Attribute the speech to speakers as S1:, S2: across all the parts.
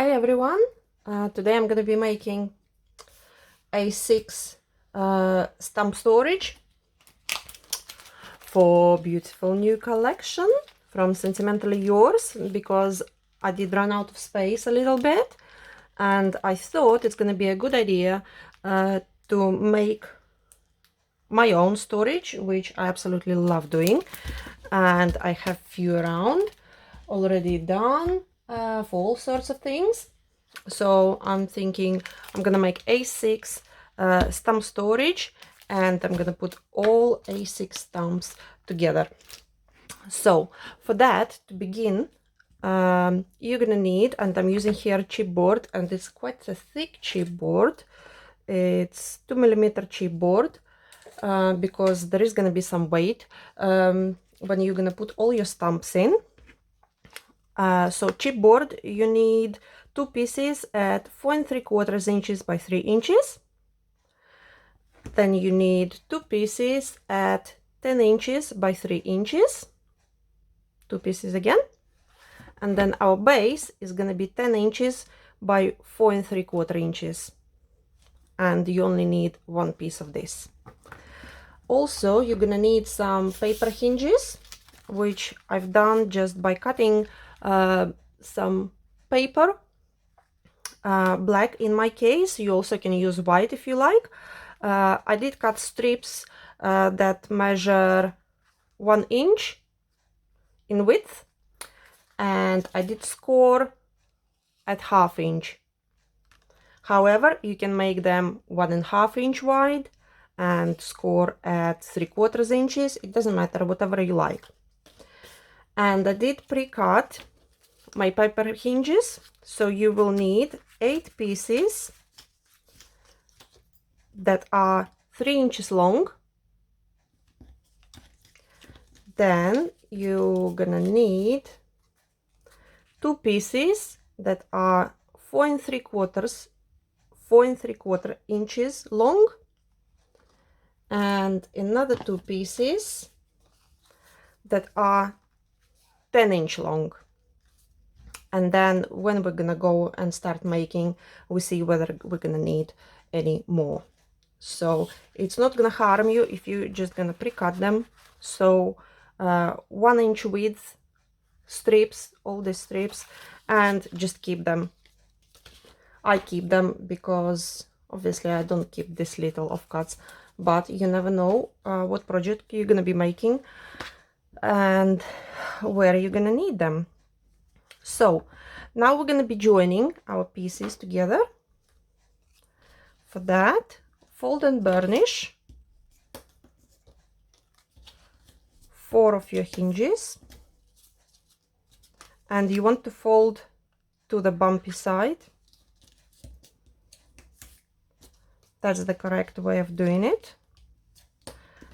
S1: Hi everyone, today I'm going to be making A6 stamp storage for beautiful new collection from Sentimentally Yours, because I did run out of space a little bit and I thought it's going to be a good idea to make my own storage, which I absolutely love doing, and I have few around already done for all sorts of things. So I'm thinking I'm gonna make A6 stamp storage, and I'm gonna put all A6 stamps together. So for that, to begin, you're gonna need, and I'm using here chipboard, and it's quite a thick chipboard. It's 2mm chipboard, because there is gonna be some weight when you're gonna put all your stamps in. So chipboard, you need 2 pieces at 4¾ inches by 3 inches. Then you need 2 pieces at 10 inches by 3 inches. 2 pieces again. And then our base is going to be 10 inches by 4¾ inches. And you only need 1 piece of this. Also, you're going to need some paper hinges, which I've done just by cutting some paper, black in my case. You also can use white if you like. I did cut strips that measure 1 inch in width, and I did score at 1/2 inch. However, you can make them 1½ inch wide and score at 3/4 inches. It doesn't matter, whatever you like. And I did pre-cut my paper hinges, so you will need 8 pieces that are 3 inches long. Then you're gonna need 2 pieces that are 4¾ inches long, and another 2 pieces that are 10-inch long. And then when we're gonna go and start making, we see whether we're gonna need any more. So it's not gonna harm you if you're just gonna pre-cut them. So 1 inch width strips, all the strips, and just keep them. I keep them because obviously I don't keep this little offcuts, but you never know what project you're gonna be making and where you're gonna need them. So now we're gonna be joining our pieces together. For that, fold and burnish 4 of your hinges, and you want to fold to the bumpy side. That's the correct way of doing it.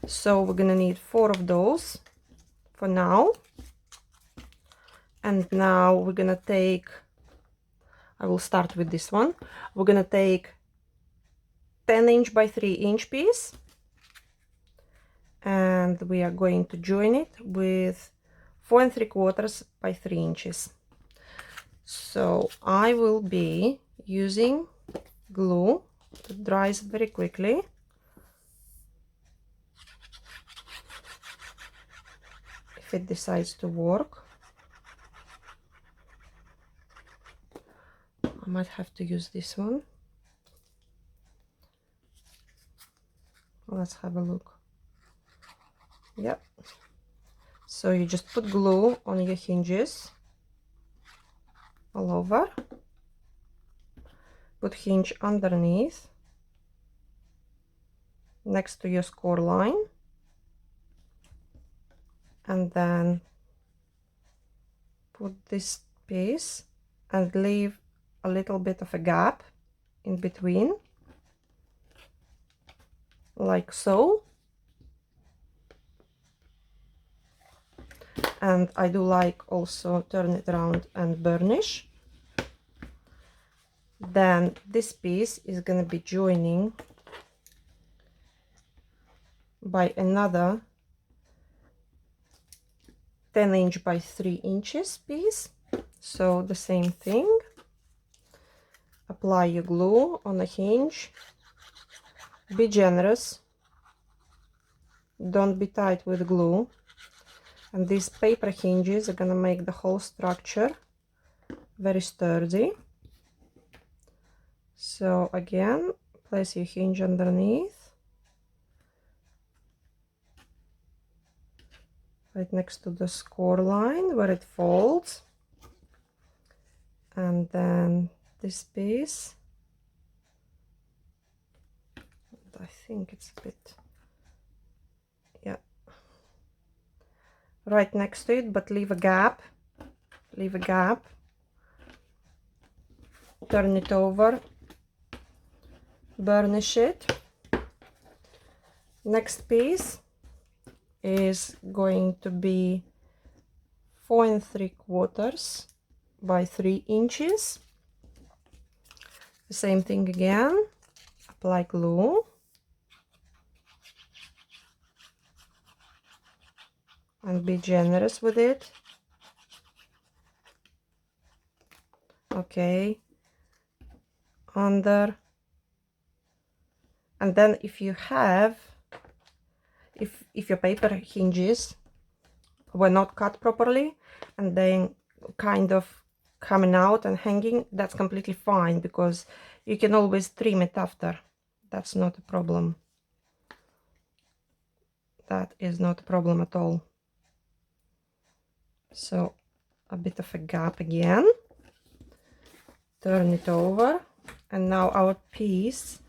S1: So we're gonna need 4 of those for now. And now we're gonna take, I will start with this one. We're gonna take 10-inch by 3-inch piece, and we are going to join it with 4¾ by 3 inches. So I will be using glue that dries very quickly. If it decides to work, I might have to use this one. Let's have a look. Yep. So you just put glue on your hinges all over, put hinge underneath next to your score line, and then put this piece and leave a little bit of a gap in between, like so. And I do like also turn it around and burnish. Then this piece is going to be joining by another 10-inch by 3 inches piece. So the same thing. apply your glue on the hinge. Be generous. Don't be tight with glue. And these paper hinges are gonna make the whole structure very sturdy. So again, place your hinge underneath, right next to the score line where it folds. And then this piece, I think it's a bit, yeah, right next to it, but leave a gap, turn it over, burnish it. Next piece is going to be 4 3/4 by 3 inches. The same thing again, apply glue. And be generous with it. Okay, under. And then if you have, if your paper hinges were not cut properly and then kind of coming out and hanging, that's completely fine, because you can always trim it after. That's not a problem. That is not a problem at all. So a bit of a gap again, turn it over, and now our piece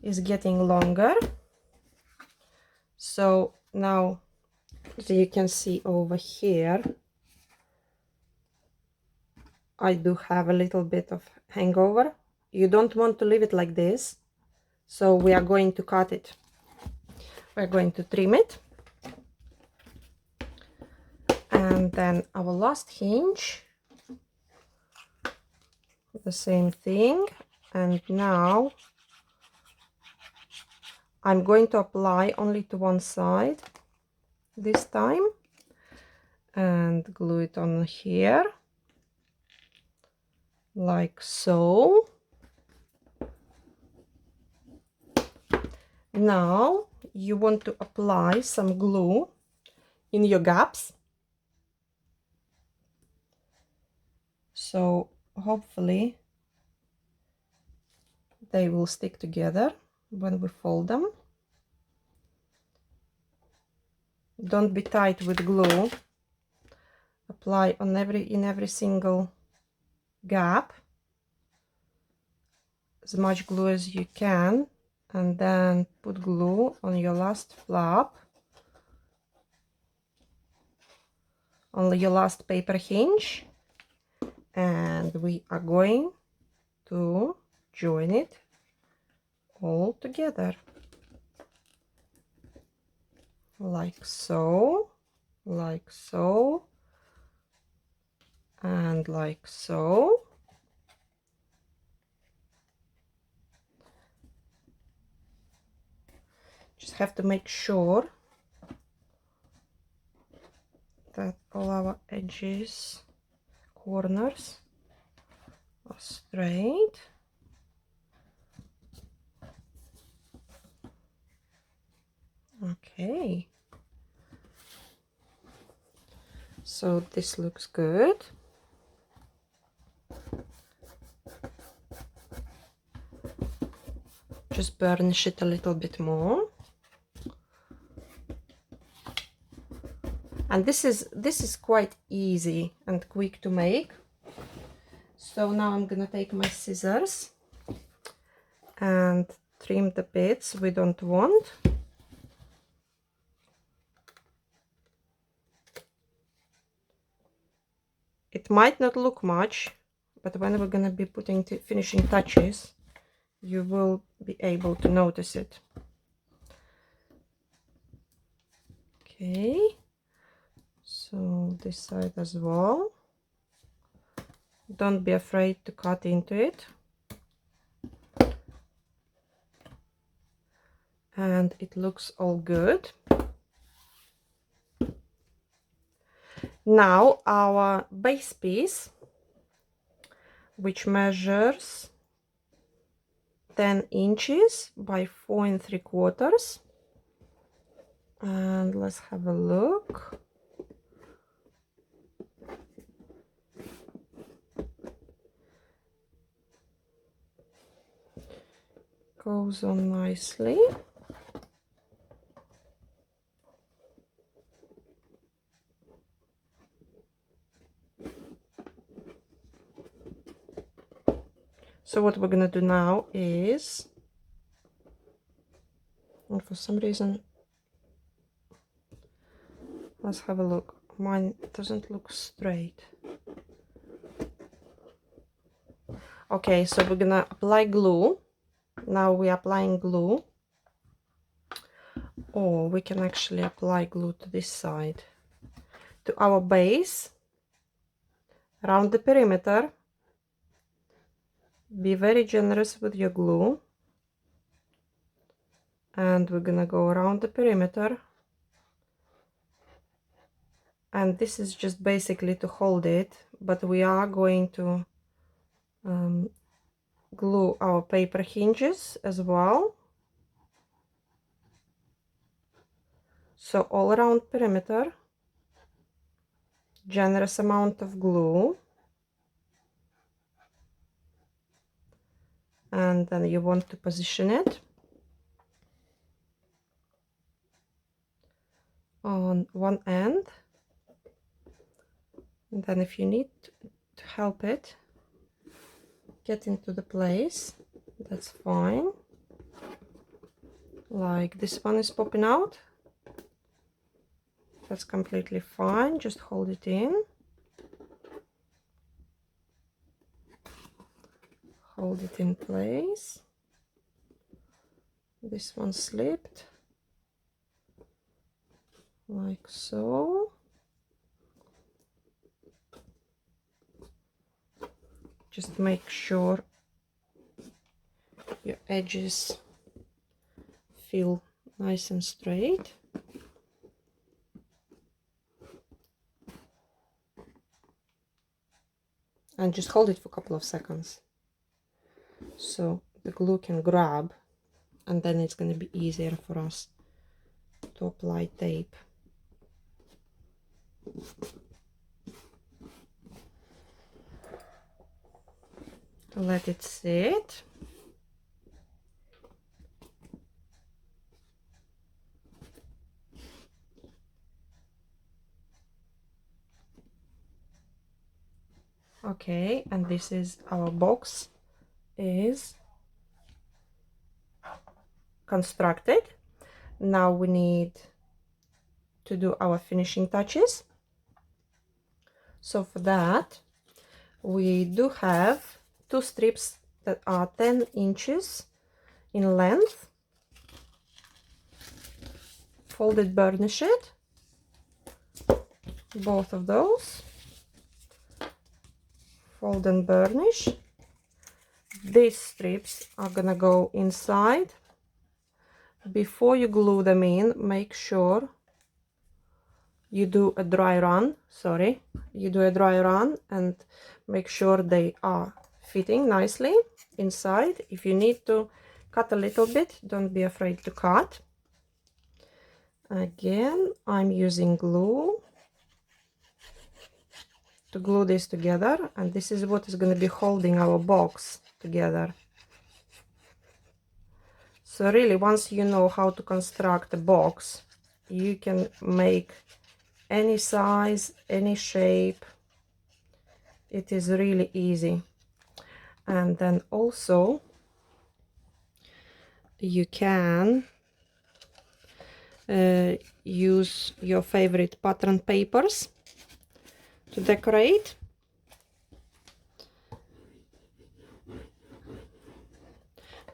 S1: is getting longer. So now, as you can see over here, I do have a little bit of hangover. You don't want to leave it like this, so we are going to cut it. We're going to trim it. And then our last hinge, the same thing. And now I'm going to apply only to one side this time and glue it on here like so. Now you want to apply some glue in your gaps, so hopefully they will stick together when we fold them. Don't be tight with glue. Apply on in every single gap as much glue as you can, and then put glue on your last flap, on your last paper hinge, and we are going to join it all together like so, and like so. Just have to make sure that all our edges, corners are straight. Okay, so this looks good. Just burnish it a little bit more. And this is quite easy and quick to make. So now I'm gonna take my scissors and trim the bits we don't want. It might not look much, but when we're gonna be putting the finishing touches, you will be able to notice it. Okay, so this side as well. Don't be afraid to cut into it. And it looks all good. Now our base piece, which measures 10 inches by 4 3/4. And let's have a look. Goes on nicely. So what we're gonna do now is, and for some reason, let's have a look. Mine doesn't look straight. Okay, so we're gonna apply glue. Now we're applying glue, or we can actually apply glue to this side, to our base, around the perimeter. Be very generous with your glue, and we're gonna go around the perimeter, and this is just basically to hold it, but we are going to glue our paper hinges as well. So all around perimeter, generous amount of glue, and then you want to position it on one end, and then if you need to help it get into the place, that's fine. Like this one is popping out, that's completely fine, just hold it in, hold it in place. This one slipped, like so. Just make sure your edges feel nice and straight. And just hold it for a couple of seconds so the glue can grab, and then it's going to be easier for us to apply tape. Let it sit. Okay, and this is our box is constructed. Now we need to do our finishing touches. So for that, we do have two strips that are 10 inches in length, folded burnish it, both of those, fold and burnish. These strips are gonna go inside. Before you glue them in, make sure you do a dry run, and make sure they are fitting nicely inside. If you need to cut a little bit, don't be afraid to cut. Again, I'm using glue to glue this together, and this is what is going to be holding our box together. So really, once you know how to construct a box, you can make any size, any shape. It is really easy. And then also you can use your favorite pattern papers to decorate.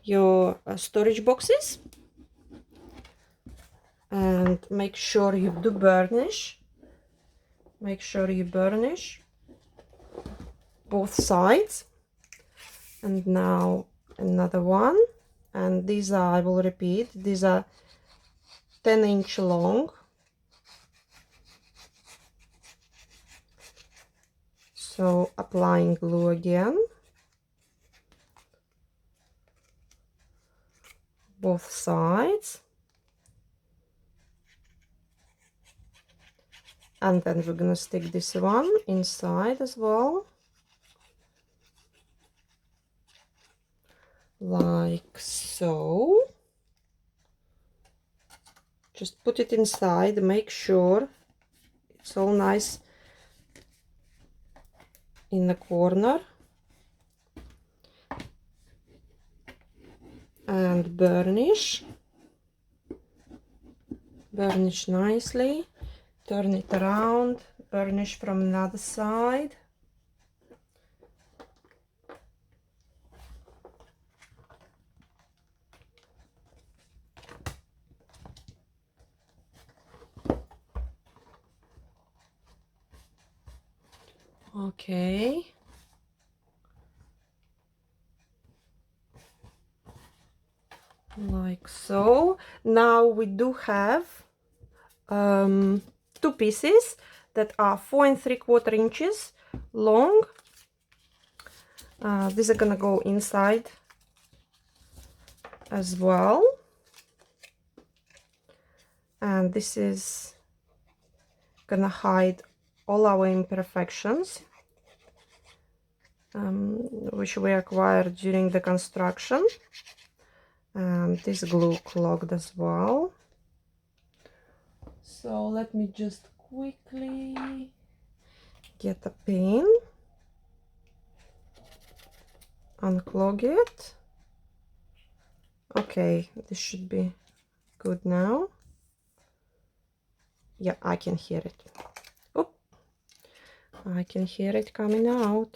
S1: Your storage boxes, and make sure you do burnish. Make sure you burnish both sides. And now another one, and these are, I will repeat, these are 10-inch long. So applying glue again, both sides. And then we're gonna stick this one inside as well, like so. Just put it inside, make sure it's all nice in the corner, and burnish nicely. Turn it around, burnish from another side. Okay. Like so. Now we do have two pieces that are 4 3/4 inches long. These are gonna go inside as well, and this is gonna hide all our imperfections which we acquired during the construction. And this glue clogged as well. So let me just quickly get a pin, unclog it. Okay, this should be good now. Yeah, I can hear it. Oh, I can hear it coming out.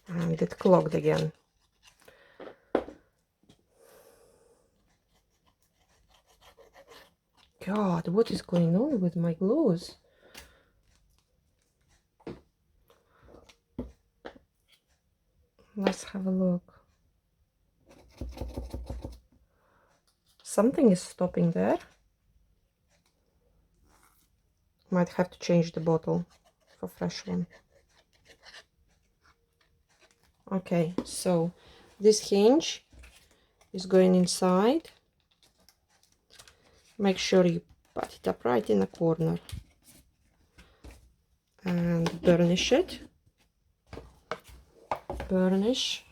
S1: And it clogged again. God, what is going on with my glues? Let's have a look. Something is stopping there. Might have to change the bottle for fresh one. Okay, so this hinge is going inside. Make sure you put it up right in the corner and burnish it. Burnish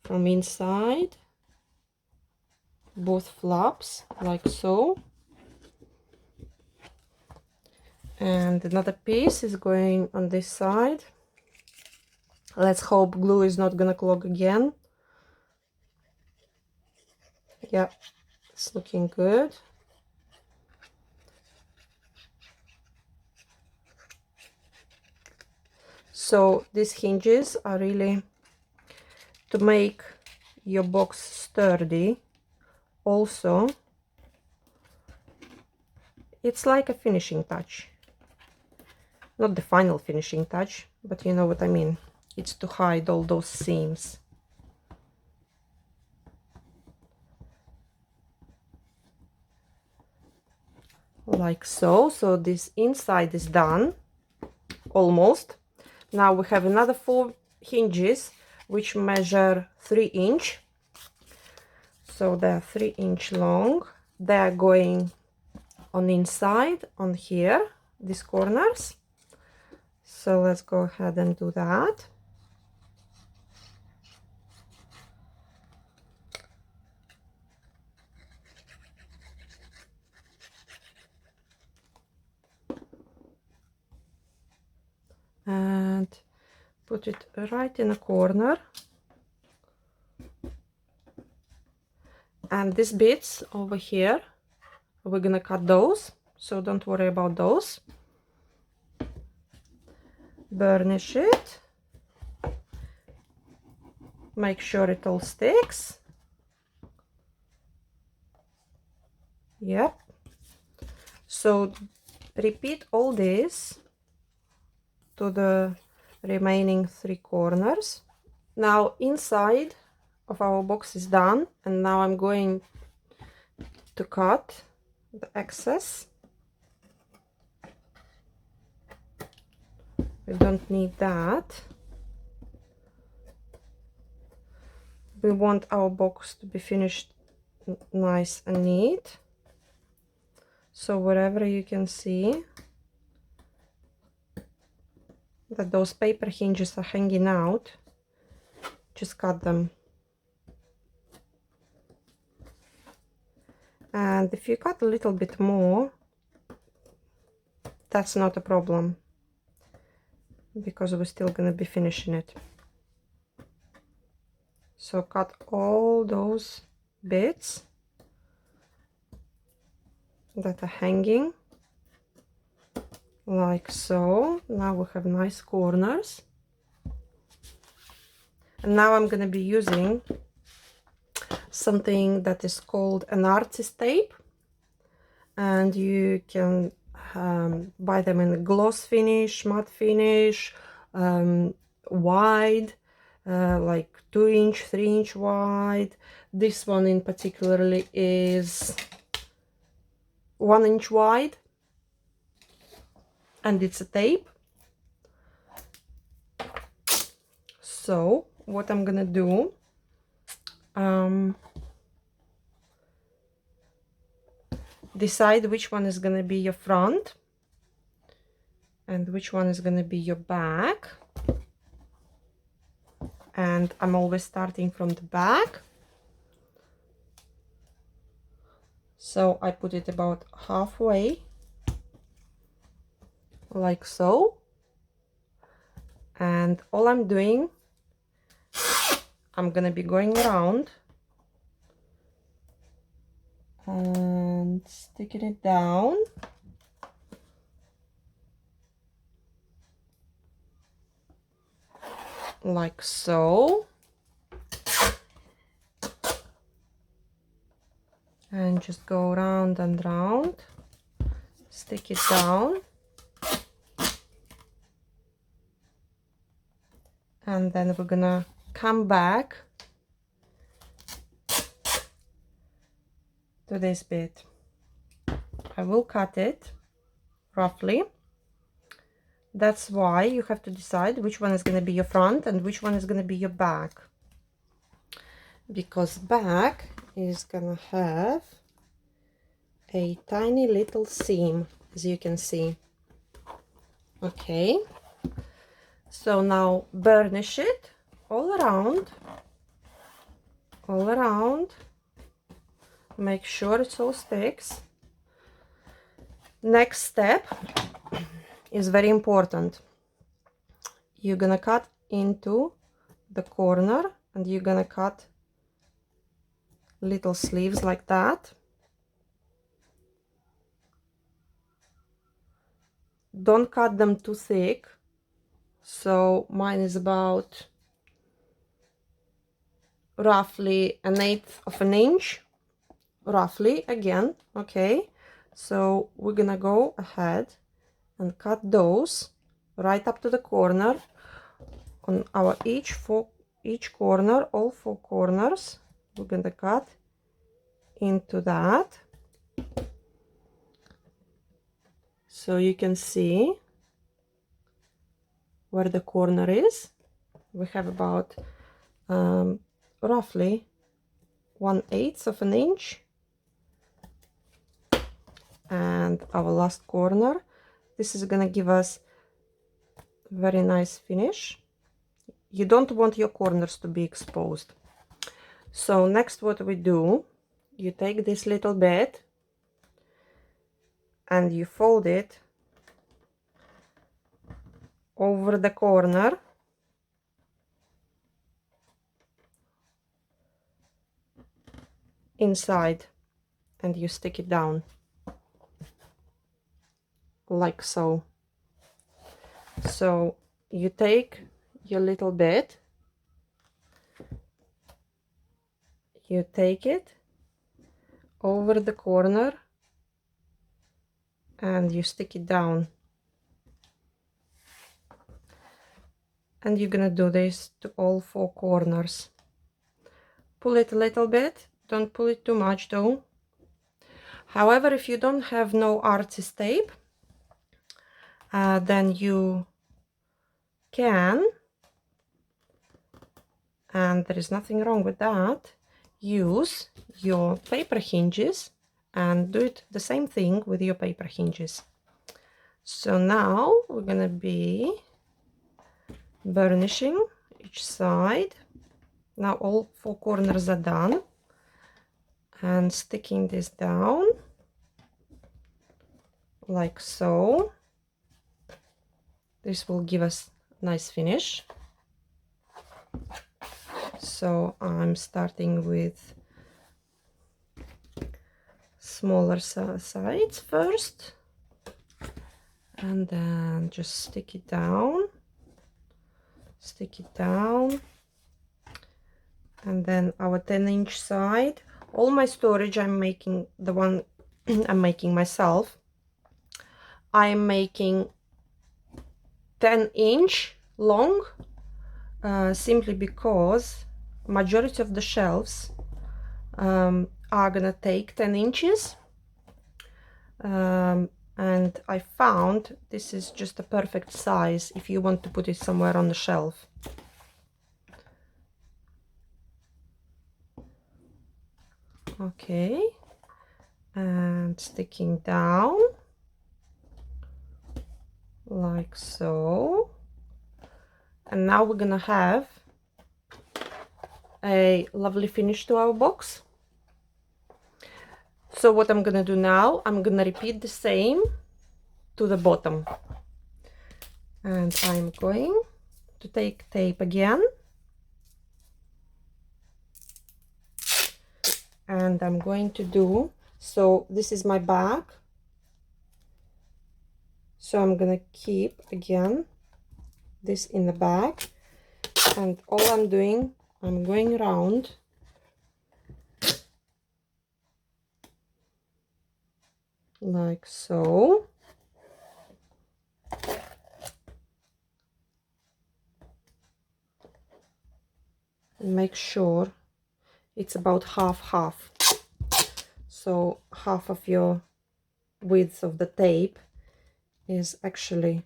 S1: from inside both flaps like so. And another piece is going on this side. Let's hope glue is not gonna clog again. Yeah, it's looking good. So these hinges are really to make your box sturdy. Also, it's like a finishing touch. Not the final finishing touch, but you know what I mean. It's to hide all those seams. Like so. So this inside is done, almost. Now we have another 4 hinges which measure 3 inch. So they're 3 inch long. They're going on inside, on here, these corners. So let's go ahead and do that. And put it right in a corner. And these bits over here, we're gonna cut those, so don't worry about those. Burnish it. Make sure it all sticks. Yep. So repeat all this to the remaining 3 corners. Now inside of our box is done, and now I'm going to cut the excess. We don't need that. we want our box to be finished nice and neat. So wherever you can see that those paper hinges are hanging out, just cut them. And if you cut a little bit more, that's not a problem, because we're still gonna be finishing it. So cut all those bits that are hanging like so. Now we have nice corners. And now I'm gonna be using something that is called an artist tape, and you can buy them in gloss finish, matte finish, wide, like 2-inch, 3-inch wide. This one in particularly is 1-inch wide, and it's a tape. So what I'm gonna do, decide which one is gonna be your front and which one is gonna be your back. And I'm always starting from the back. So I put it about halfway, like so. And all I'm doing, I'm gonna be going around and sticking it down. Like so. And just go round and round, stick it down. And then we're gonna come back to this bit. I will cut it roughly. That's why you have to decide which one is going to be your front and which one is going to be your back, because back is going to have a tiny little seam, as you can see. Okay, so now burnish it all around, make sure it all sticks. Next step is very important. You're gonna cut into the corner and you're gonna cut little sleeves like that. Don't cut them too thick. So mine is about roughly 1/8 of an inch, roughly, again. Okay, so we're gonna go ahead and cut those right up to the corner on our each corner, all 4 corners. We're gonna cut into that, so you can see where the corner is. We have about roughly 1/8 of an inch, and our last corner. This is gonna give us very nice finish. You don't want your corners to be exposed. So next, what we do, you take this little bit and you fold it over the corner, inside, and you stick it down like so. So you take your little bit, you take it over the corner and you stick it down. And you're gonna do this to all 4 corners. Pull it a little bit, don't pull it too much though. However, if you don't have no artist tape, then you can and there is nothing wrong with that, use your paper hinges and do it the same thing with your paper hinges. So now we're gonna be burnishing each side. Now all 4 corners are done, and sticking this down like so. This will give us a nice finish. So I'm starting with smaller sides first, and then just stick it down, and then our 10-inch side. All my storage I'm making the one I'm making myself. I'm making 10-inch long, simply because majority of the shelves are gonna take 10 inches, and I found this is just a perfect size if you want to put it somewhere on the shelf. Okay, and sticking down like so. And now we're gonna have a lovely finish to our box. So what I'm gonna do now, I'm gonna repeat the same to the bottom, and I'm going to take tape again, and I'm going to do, so this is my bag, so I'm gonna keep again this in the bag, and all I'm doing, I'm going around like so. And make sure it's about half. So half of your width of the tape is actually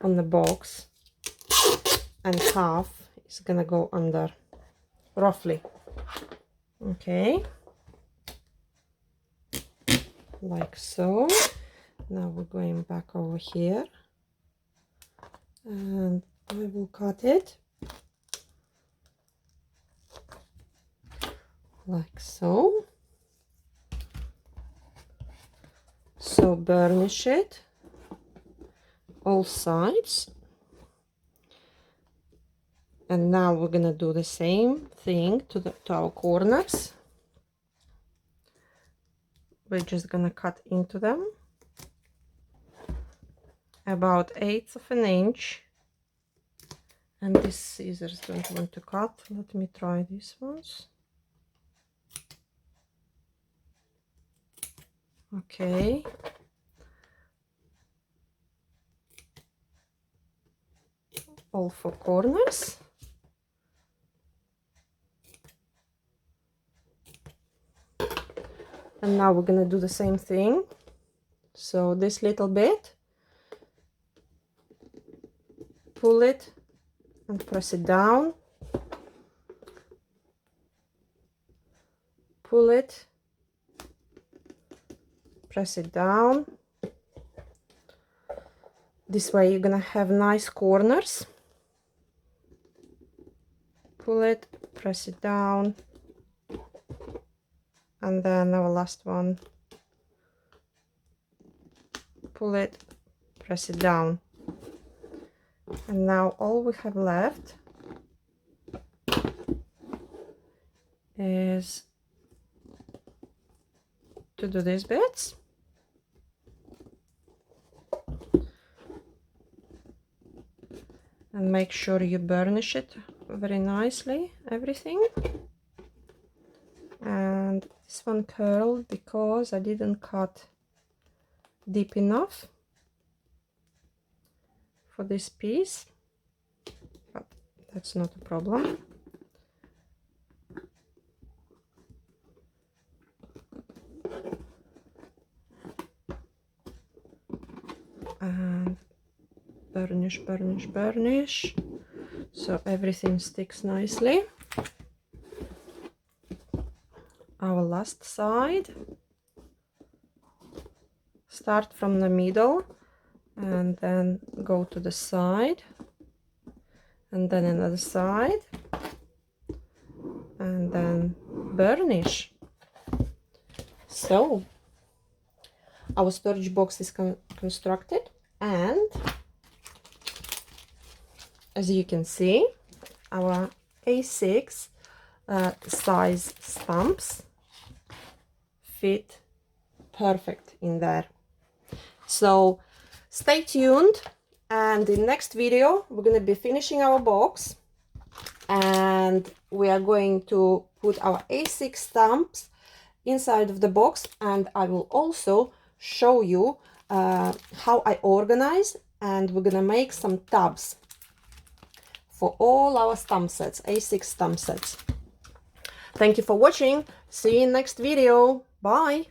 S1: on the box, and half is gonna go under, roughly. Okay, like so. Now we're going back over here, and I will cut it like so. So burnish it all sides, and now we're gonna do the same thing to our corners. We're just gonna cut into them about 1/8 of an inch, and these scissors don't want to cut. Let me try these ones. Okay, all 4 corners. And now we're gonna do the same thing. So this little bit, pull it and press it down, pull it, press it down. This way you're gonna have nice corners. Pull it, press it down, and then our last one, pull it, press it down. And now all we have left is to do these bits. And make sure you burnish it very nicely, everything. And this one curled because I didn't cut deep enough for this piece, but that's not a problem. And burnish, burnish, burnish so everything sticks nicely. Our last side. Start from the middle and then go to the side, and then another side, and then burnish. So our storage box is constructed, and as you can see, our A6 size stamps fit perfect in there. So stay tuned, and in next video we're going to be finishing our box, and we are going to put our A6 stamps inside of the box, and I will also show you how I organize, and we're gonna make some tabs for all our stamp sets, A6 stamp sets. Thank you for watching. See you in next video. Bye.